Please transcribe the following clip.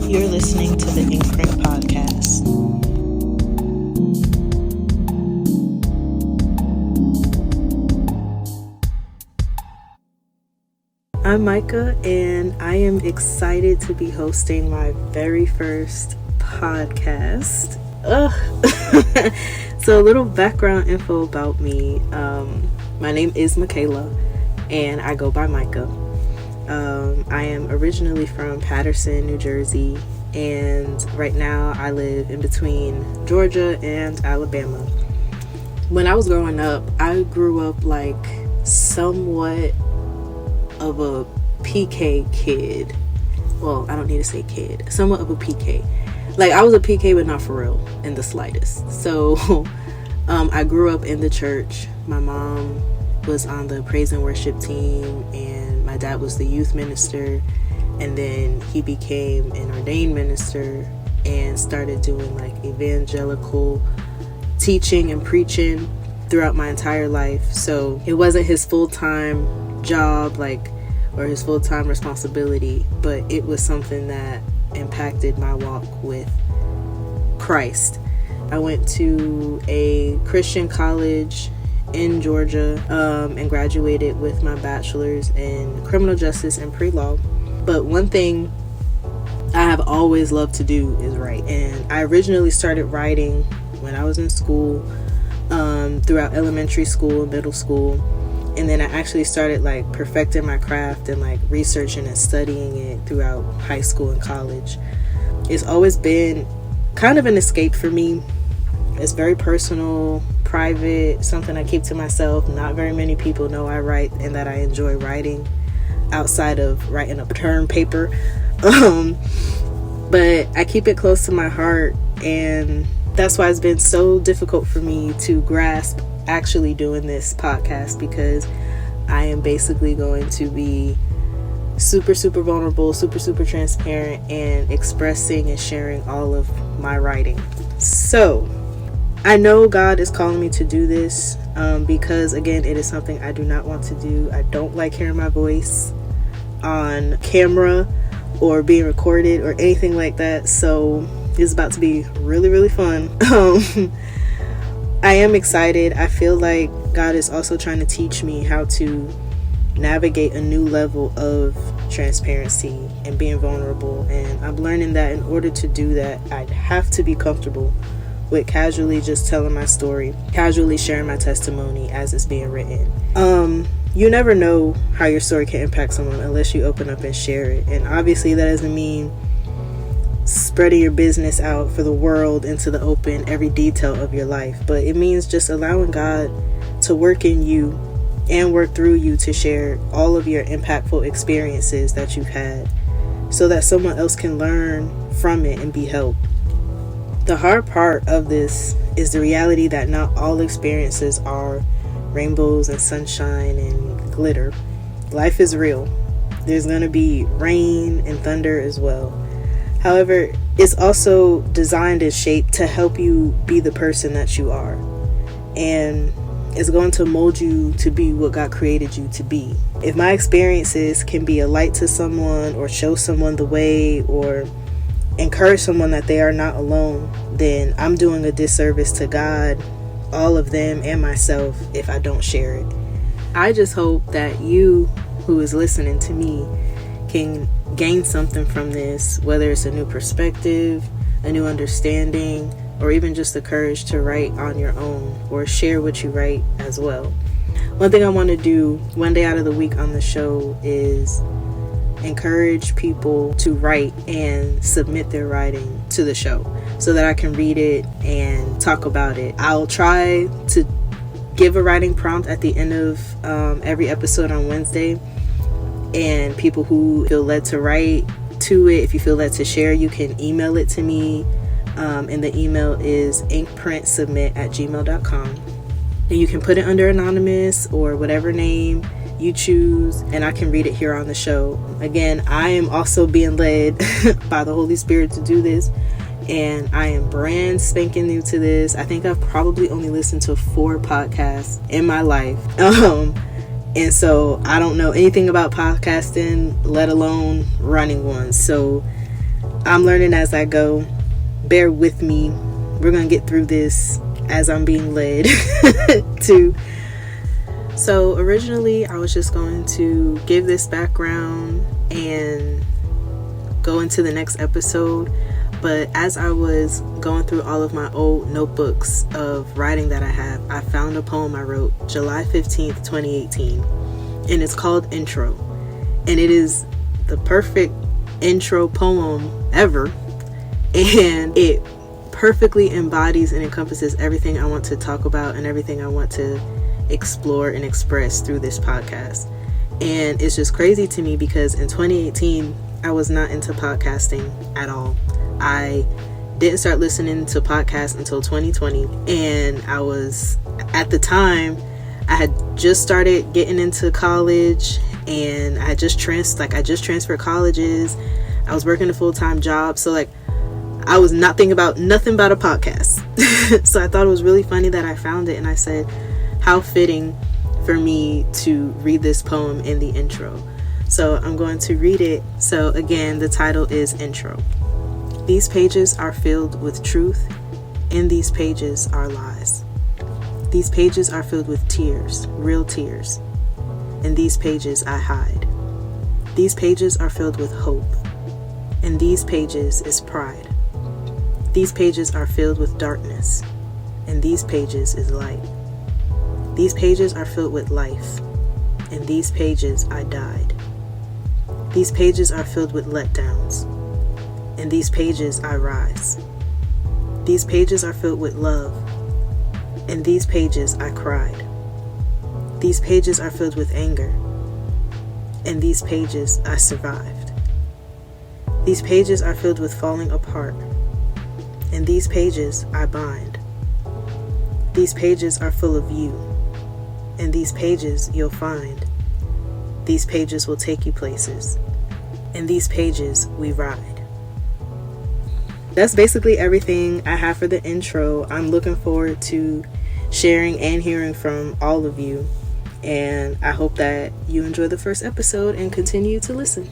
You're listening to the Imprint Podcast. I'm Micah, and I am excited to be hosting my very first podcast. So a little background info about me. My name is Michaela, and I go by Micah. I am originally from Paterson, New Jersey, and right now I live in between Georgia and Alabama. When I was growing up, I grew up like somewhat of a PK kid. Well, I don't need to say kid. Somewhat of a PK. Like, I was a PK, but not for real in the slightest. So, I grew up in the church. My mom was on the praise and worship team, and my dad was the youth minister. And then he became an ordained minister and started doing like evangelical teaching and preaching throughout my entire life. So it wasn't his full-time job, or his full-time responsibility, but it was something that impacted my walk with Christ. I went to a Christian college in Georgia and graduated with my bachelor's in criminal justice and pre-law. But one thing I have always loved to do is write. And I originally started writing when I was in school, throughout elementary school and middle school. And then I actually started like perfecting my craft and like researching and studying it throughout high school and college. It's always been kind of an escape for me. It's very personal, private, something I keep to myself. Not very many people know I write and that I enjoy writing outside of writing a term paper. But I keep it close to my heart, and that's why it's been so difficult for me to grasp actually doing this podcast, because I am basically going to be super vulnerable, super transparent, and expressing and sharing all of my writing. So I know God is calling me to do this, because again, it is something I do not want to do. I don't like hearing my voice on camera or being recorded or anything like that. So it's about to be really fun. I am excited. I feel like God is also trying to teach me how to navigate a new level of transparency and being vulnerable. And I'm learning that in order to do that, I'd have to be comfortable with casually just telling my story, casually sharing my testimony as it's being written. You never know how your story can impact someone unless you open up and share it. And obviously that doesn't mean spreading your business out for the world into the open, every detail of your life, but it means just allowing God to work in you and work through you to share all of your impactful experiences that you've had, so that someone else can learn from it and be helped. The hard part of this is the reality that not all experiences are rainbows and sunshine and glitter. Life is real. There's going to be rain and thunder as well. However, it's also designed and shaped to help you be the person that you are. And it's going to mold you to be what God created you to be. If my experiences can be a light to someone, or show someone the way, or encourage someone that they are not alone, then I'm doing a disservice to God, all of them, and myself if I don't share it. I just hope that you who is listening to me can gain something from this, whether it's a new perspective, a new understanding, or even just the courage to write on your own or share what you write as well. One thing I want to do one day out of the week on the show is encourage people to write and submit their writing to the show so that I can read it and talk about it. I'll try to give a writing prompt at the end of every episode on Wednesday, and people who feel led to write to it, if you feel led to share, you can email it to me, and the email is inkprintsubmit@gmail.com, and you can put it under anonymous or whatever name you choose, and I can read it here on the show. Again, I am also being led by the Holy Spirit to do this, and I am brand spanking new to this. I think I've probably only listened to 4 podcasts in my life, and so I don't know anything about podcasting, let alone running one. So I'm learning as I go. Bear with me. We're going to get through this as I'm being led to. So originally I was just going to give this background and go into the next episode. But as I was going through all of my old notebooks of writing that I have, I found a poem I wrote July 15th, 2018. And it's called Intro. And it is the perfect intro poem ever. And it perfectly embodies and encompasses everything I want to talk about and everything I want to explore and express through this podcast. And it's just crazy to me because in 2018, I was not into podcasting at all. I didn't start listening to podcasts until 2020. And I was, at the time, I had just started getting into college and I just transferred colleges. I was working a full-time job. So like, I was not thinking about nothing about a podcast. So I thought it was really funny that I found it. And I said, how fitting for me to read this poem in the intro. So I'm going to read it. So again, the title is Intro. These pages are filled with truth. In these pages are lies. These pages are filled with tears, real tears. In these pages I hide. These pages are filled with hope. In these pages is pride. These pages are filled with darkness. In these pages is light. These pages are filled with life. In these pages I died. These pages are filled with letdowns. In these pages I rise. These pages are filled with love. In these pages I cried. These pages are filled with anger. In these pages I survived. These pages are filled with falling apart. In these pages I bind. These pages are full of you. In these pages you'll find. These pages will take you places. In these pages we ride. That's basically everything I have for the intro. I'm looking forward to sharing and hearing from all of you. And I hope that you enjoy the first episode and continue to listen.